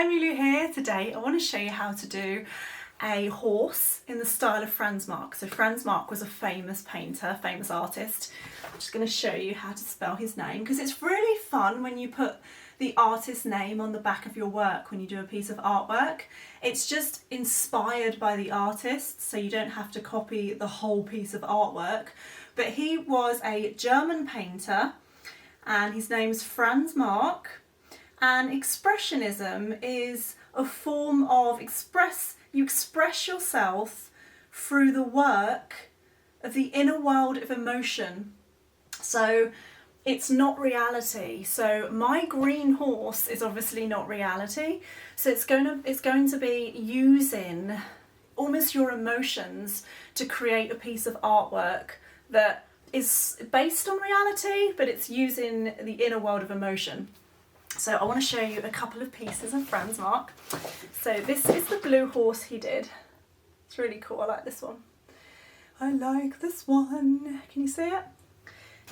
Emmylou here. Today I want to show you how to do a horse in the style of FRANZ MARC. So FRANZ MARC was a famous painter, famous artist. I'm just going to show you how to spell his name because it's really fun when you put the artist's name on the back of your work when you do a piece of artwork. It's just inspired by the artist, so you don't have to copy the whole piece of artwork. But he was a German painter and his name's FRANZ MARC. And expressionism is a form of you express yourself through the work of the inner world of emotion. So it's not reality. So my green horse is obviously not reality. So it's going to be using almost your emotions to create a piece of artwork that is based on reality, but it's using the inner world of emotion. So I want to show you a couple of pieces of FRANZ MARC. So this is the blue horse he did. It's really cool, I like this one. I like this one. Can you see it?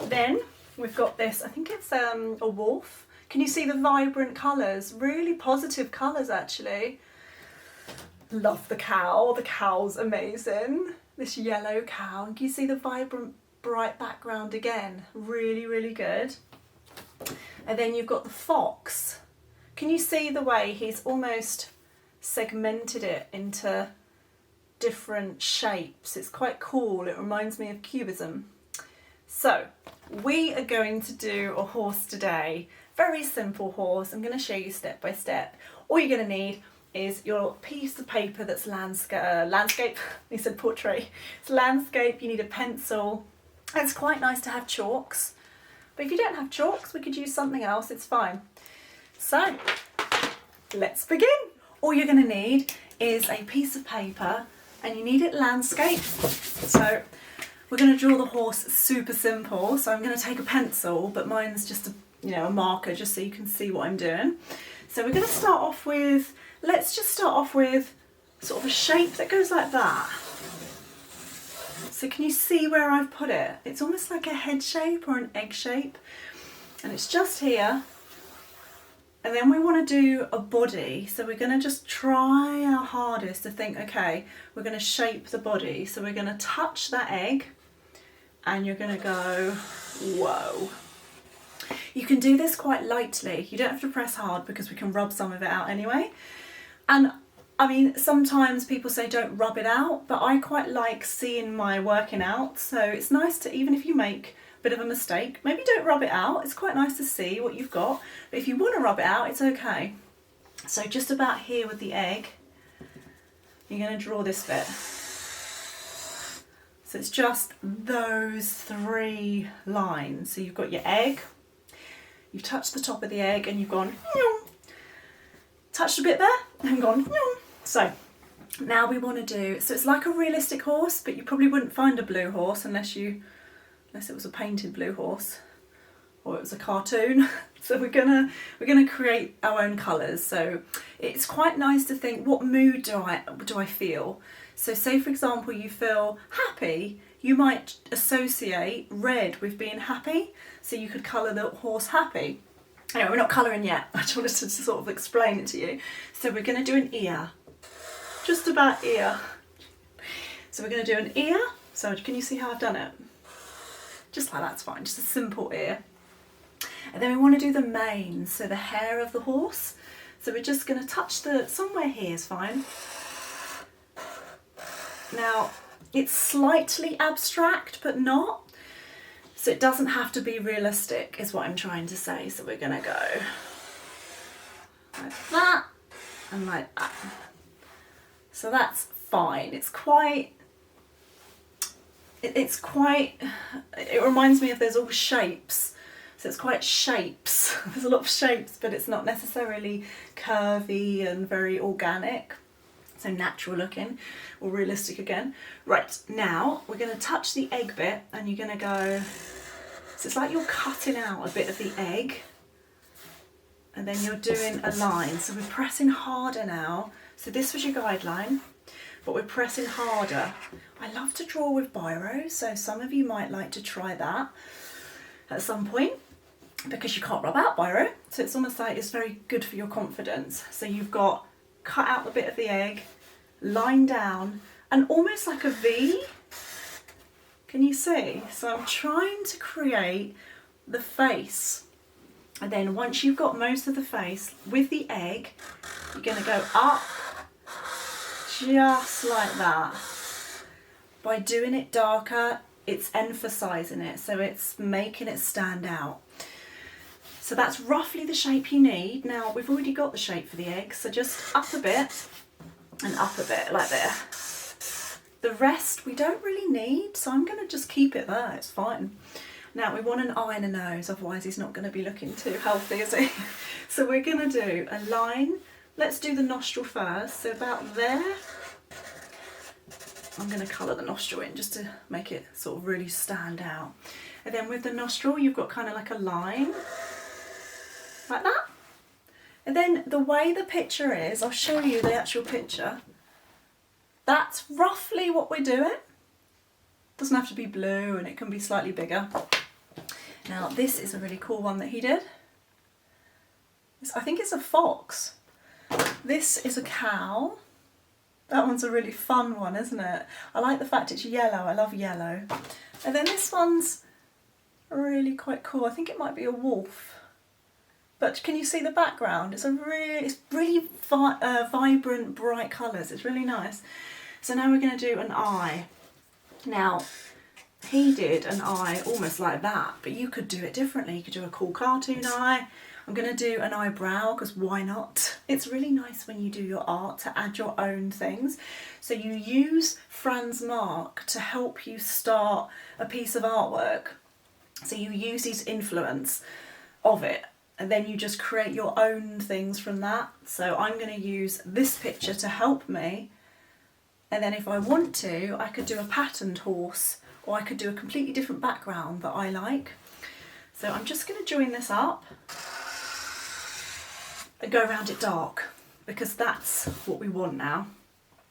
Then we've got this, I think it's a wolf. Can you see the vibrant colours? Really positive colours actually. Love the cow, the cow's amazing. This yellow cow, and can you see the vibrant bright background again? Really, really good. And then you've got the fox. Can you see the way he's almost segmented it into different shapes? It's quite cool. It reminds me of Cubism. So we are going to do a horse today. Very simple horse. I'm going to show you step by step. All you're going to need is your piece of paper that's landscape. He said portrait. It's landscape. You need a pencil. It's quite nice to have chalks. But if you don't have chalks, we could use something else, it's fine. So, let's begin. All you're going to need is a piece of paper and you need it landscape. So, we're going to draw the horse super simple. So I'm going to take a pencil, but mine's just a marker just so you can see what I'm doing. So we're going to start off with, let's just start off with sort of a shape that goes like that. So can you see where I've put it? It's almost like a head shape or an egg shape. And it's just here. And then we want to do a body. So we're going to just try our hardest to think, okay, we're going to shape the body. So we're going to touch that egg and you're going to go, whoa. You can do this quite lightly. You don't have to press hard because we can rub some of it out anyway. And I mean, sometimes people say don't rub it out, but I quite like seeing my working out. So it's nice to, even if you make a bit of a mistake, maybe don't rub it out. It's quite nice to see what you've got. But if you want to rub it out, it's okay. So just about here with the egg, you're going to draw this bit. So it's just those three lines. So you've got your egg, you've touched the top of the egg and you've gone, touched a bit there and gone, so now we want to do, so it's like a realistic horse, but you probably wouldn't find a blue horse unless it was a painted blue horse or it was a cartoon. So we're gonna create our own colours. So it's quite nice to think, what mood do I feel? So say for example you feel happy, you might associate red with being happy. So you could colour the horse happy. Anyway, we're not colouring yet. I just wanted to sort of explain it to you. So we're going to do an ear. Just about ear. So we're going to do an ear. So can you see how I've done it? Just like that's fine. Just a simple ear. And then we want to do the mane. So the hair of the horse. So we're just going to touch somewhere here is fine. Now, it's slightly abstract, but not. So it doesn't have to be realistic is what I'm trying to say. So we're going to go like that and like that. So that's fine. It reminds me of there's all shapes. So it's quite shapes. There's a lot of shapes, but it's not necessarily curvy and very organic. So natural looking or realistic again. Right, now we're going to touch the egg bit and you're going to go, so it's like you're cutting out a bit of the egg and then you're doing a line. So we're pressing harder now. So this was your guideline, but we're pressing harder. I love to draw with biro, so some of you might like to try that at some point. because you can't rub out biro. So it's almost like it's very good for your confidence. So you've got cut out the bit of the egg, line down, and almost like a V. Can you see? So I'm trying to create the face. And then once you've got most of the face with the egg, you're going to go up just like that. By doing it darker, it's emphasizing it, so it's making it stand out. So that's roughly the shape you need. Now we've already got the shape for the egg, so just up a bit and up a bit like there. The rest we don't really need, so I'm going to just keep it there, it's fine. Now we want an eye and a nose, otherwise he's not going to be looking too healthy, is he? So we're going to do a line. Let's do the nostril first, so about there. I'm going to colour the nostril in just to make it sort of really stand out. And then with the nostril you've got kind of like a line, like that. And then the way the picture is, I'll show you the actual picture. That's roughly what we're doing. Doesn't have to be blue, and it can be slightly bigger. Now this is a really cool one that he did. I think it's a fox. This is a cow. That one's a really fun one, isn't it? I like the fact it's yellow, I love yellow. And then this one's really quite cool. I think it might be a wolf. But can you see the background? It's really vibrant, bright colours. It's really nice. So now we're going to do an eye. Now, he did an eye almost like that, but you could do it differently. You could do a cool cartoon eye. I'm going to do an eyebrow, because why not? It's really nice when you do your art to add your own things. So you use FRANZ MARC to help you start a piece of artwork. So you use his influence of it, and then you just create your own things from that. So I'm going to use this picture to help me. And then if I want to, I could do a patterned horse, or I could do a completely different background that I like. So I'm just going to join this up and go around it dark, because that's what we want now.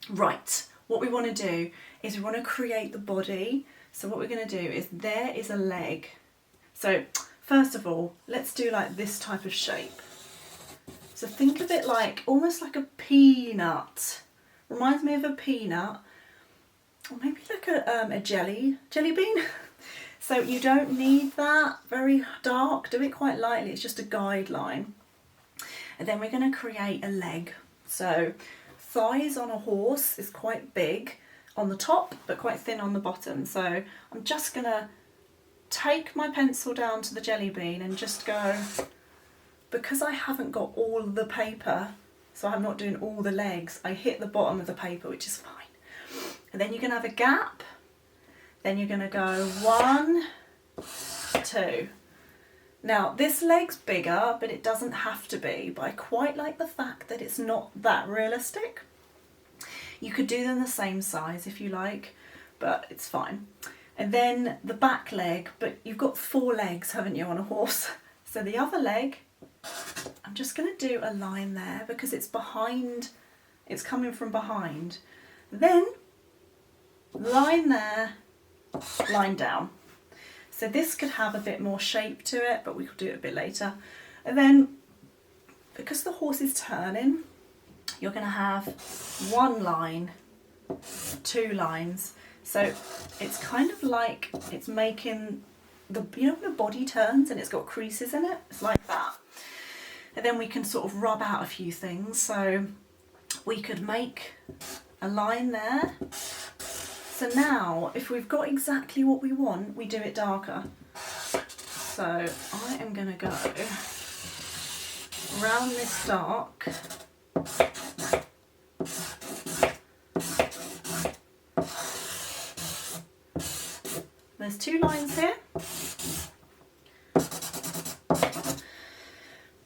Right, what we want to do is we want to create the body. So what we're going to do is, there is a leg. So first of all, let's do like this type of shape. So think of it like, almost like a peanut. Reminds me of a peanut, or maybe like a jelly bean. So you don't need that very dark, do it quite lightly, it's just a guideline. And then we're going to create a leg. So thighs on a horse is quite big on the top, but quite thin on the bottom. So I'm just going to take my pencil down to the jelly bean and just go, because I haven't got all the paper, so I'm not doing all the legs, I hit the bottom of the paper, which is fine. And then you're going to have a gap, then you're going to go 1, 2. Now this leg's bigger, but it doesn't have to be, but I quite like the fact that it's not that realistic. You could do them the same size if you like, but it's fine. And then the back leg, but you've got 4 legs, haven't you, on a horse? So the other leg, I'm just going to do a line there because it's behind, it's coming from behind. Then line there, line down. So this could have a bit more shape to it, but we could do it a bit later. And then, because the horse is turning, you're going to have 1 line, 2 lines. So it's kind of like it's making the, you know, when the body turns and it's got creases in it? It's like that. And then we can sort of rub out a few things. So we could make a line there. So now, if we've got exactly what we want, we do it darker. So I am going to go around this dark. There's 2 lines here.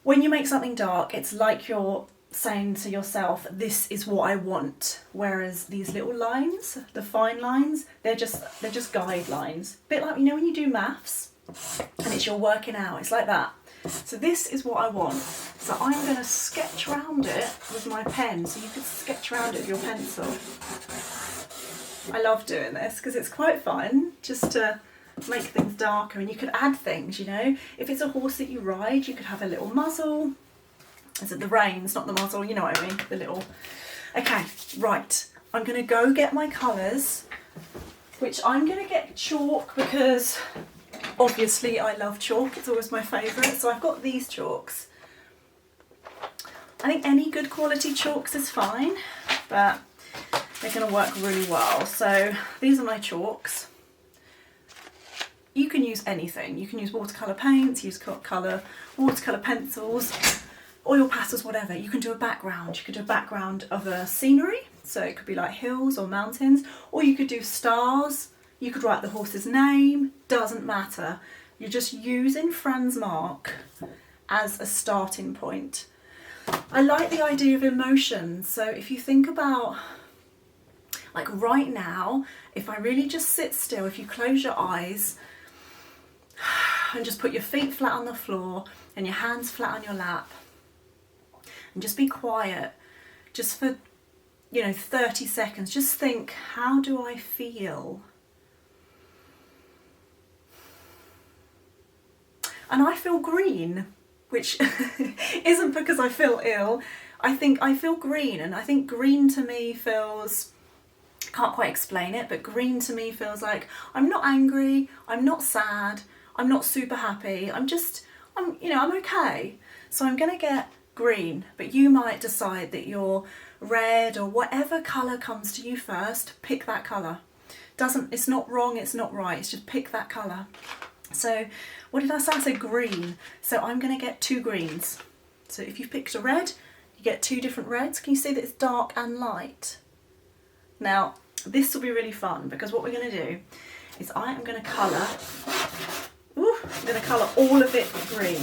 When you make something dark, it's like you're saying to yourself, this is what I want. Whereas these little lines, the fine lines, they're just guidelines. A bit like, you know, when you do maths and it's your working out, it's like that. So this is what I want. So I'm going to sketch around it with my pen, so you could sketch around it with your pencil. I love doing this because it's quite fun just to make things darker, and you could add things, you know. If it's a horse that you ride, you could have a little muzzle. Is it the reins, not the muzzle, you know what I mean, the little... Okay, right, I'm going to go get my colours, which I'm going to get chalk because obviously I love chalk, it's always my favourite. So I've got these chalks. I think any good quality chalks is fine, but they're going to work really well. So these are my chalks. You can use anything. You can use watercolour paints, use watercolour pencils, oil pastels, whatever. You can do a background. You could do a background of a scenery, so it could be like hills or mountains, or you could do stars. You could write the horse's name, doesn't matter. You're just using FRANZ MARC as a starting point. I like the idea of emotion. So if you think about, like right now, if I really just sit still, if you close your eyes and just put your feet flat on the floor and your hands flat on your lap, and just be quiet, just for, you know, 30 seconds, just think, how do I feel? And I feel green, which isn't because I feel ill. I think I feel green, and I think green to me feels, can't quite explain it, but green to me feels like I'm not angry, I'm not sad, I'm not super happy, I'm okay. So I'm gonna get green, but you might decide that you're red or whatever colour comes to you first, pick that colour. It's not wrong, it's not right, it's just pick that colour. So what did I say? I said green. So I'm going to get 2 greens. So if you've picked a red, you get 2 different reds. Can you see that it's dark and light? Now this will be really fun because what we're going to do is I am going to colour, I'm going to colour all of it green,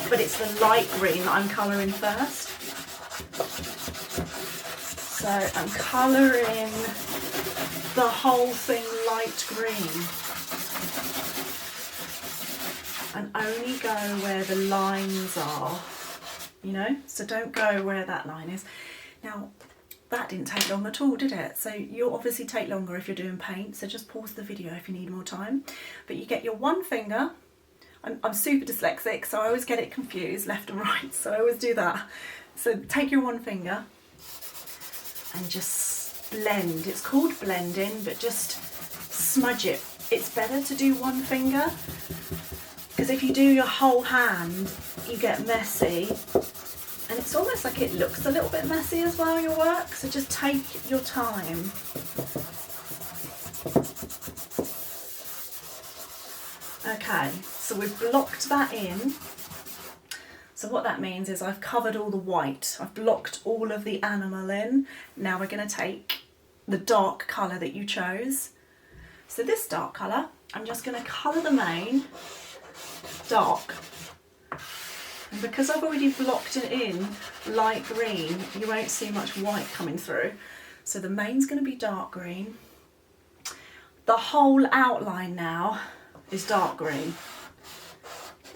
but it's the light green that I'm colouring first. So I'm colouring the whole thing light green, and only go where the lines are, you know, so don't go where that line is. Now that didn't take long at all, did it? So you'll obviously take longer if you're doing paint, so just pause the video if you need more time. But you get your one finger. I'm super dyslexic, so I always get it confused left and right, so I always do that. So take your one finger and just blend. It's called blending, but just smudge it. It's better to do one finger, because if you do your whole hand, you get messy, and it's almost like it looks a little bit messy as well, your work, so just take your time. Okay, so we've blocked that in. So what that means is I've covered all the white, I've blocked all of the animal in. Now we're going to take the dark colour that you chose. So this dark colour, I'm just going to colour the mane dark, and because I've already blocked it in light green, you won't see much white coming through. So the mane's going to be dark green. The whole outline now is dark green.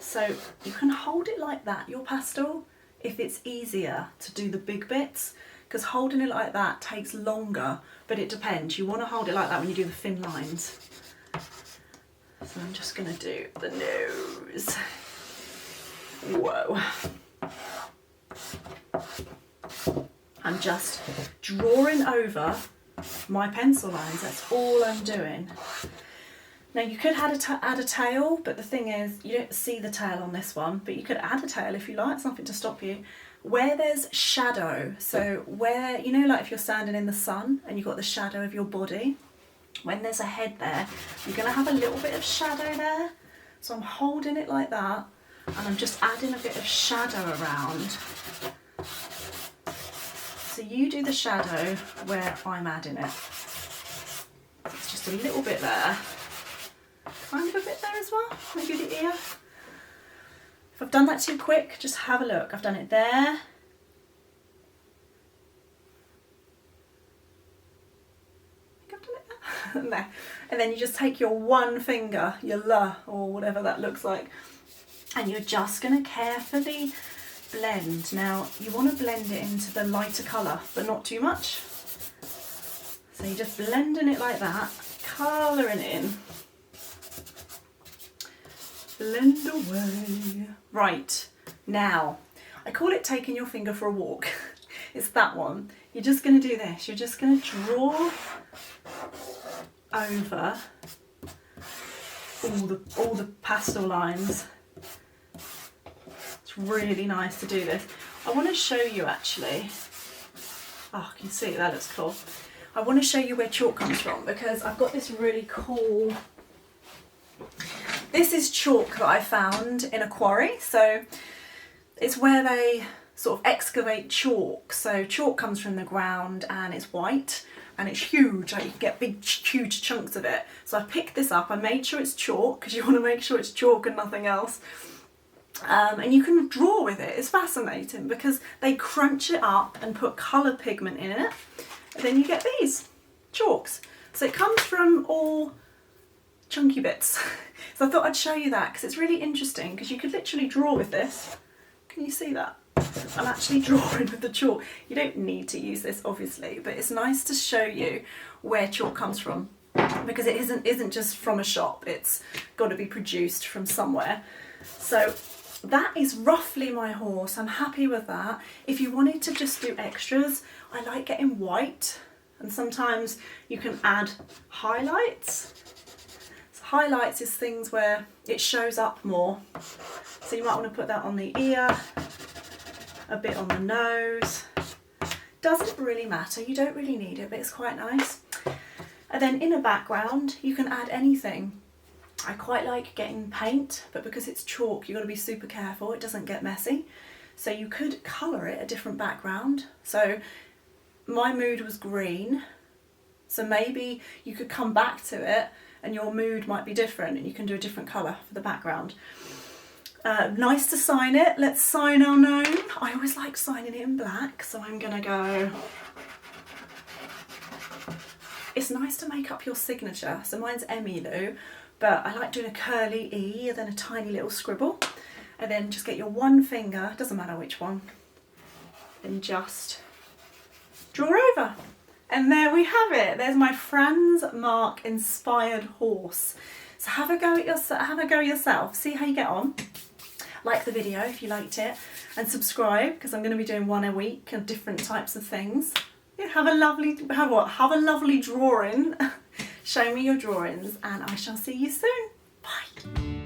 So you can hold it like that, your pastel, if it's easier to do the big bits, because holding it like that takes longer, but it depends. You want to hold it like that when you do the thin lines. So I'm just going to do the nose. Whoa. I'm just drawing over my pencil lines, that's all I'm doing. Now you could add a tail, but the thing is, you don't see the tail on this one, but you could add a tail if you like, it's nothing to stop you. Where there's shadow, so where, you know, like if you're standing in the sun and you've got the shadow of your body, when there's a head there, you're going to have a little bit of shadow there. So I'm holding it like that, and I'm just adding a bit of shadow around. So you do the shadow where I'm adding it. It's just a little bit there. Kind of a bit there as well, maybe the ear. If I've done that too quick, just have a look. I've done it there. There. And then you just take your one finger, your la, or whatever that looks like, and you're just going to carefully blend. Now you want to blend it into the lighter colour, but not too much. So you're just blending it like that, colouring it in. blend away. Right, now, I call it taking your finger for a walk. It's that one. You're just going to do this. You're just going to draw over all the pastel lines. It's really nice to do this. I want to show you actually. Oh, I can see that looks cool. I want to show you where chalk comes from because I've got this really cool. This is chalk that I found in a quarry. So it's where they sort of excavate chalk. So chalk comes from the ground and it's white and it's huge. Like you can get big, huge chunks of it. So I picked this up. I made sure it's chalk because you want to make sure it's chalk and nothing else. And you can draw with it. It's fascinating because they crunch it up and put colour pigment in it. And then you get these chalks. So it comes from all chunky bits. So I thought I'd show you that because it's really interesting because you could literally draw with this. Can you see that? I'm actually drawing with the chalk. You don't need to use this obviously, but it's nice to show you where chalk comes from because it isn't just from a shop. It's got to be produced from somewhere. So that is roughly my horse. I'm happy with that. If you wanted to just do extras, I like getting white and sometimes you can add highlights. So highlights is things where it shows up more. So you might want to put that on the ear, a bit on the nose. Doesn't really matter, you don't really need it, but it's quite nice. And then in a background, you can add anything. I quite like getting paint, but because it's chalk, you've got to be super careful, it doesn't get messy. So you could colour it a different background. So my mood was green, so maybe you could come back to it and your mood might be different and you can do a different colour for the background. Nice to sign it. Let's sign our gnome. I always like signing it in black, so I'm gonna go. It's nice to make up your signature. So mine's Emmylou, but I like doing a curly E and then a tiny little scribble. And then just get your one finger, doesn't matter which one, and just draw over. And there we have it. There's my Franz Marc inspired horse. So have a go at yourself. See how you get on. Like the video if you liked it, and subscribe because I'm going to be doing one a week of different types of things. Yeah, have a lovely drawing. Show me your drawings, and I shall see you soon. Bye.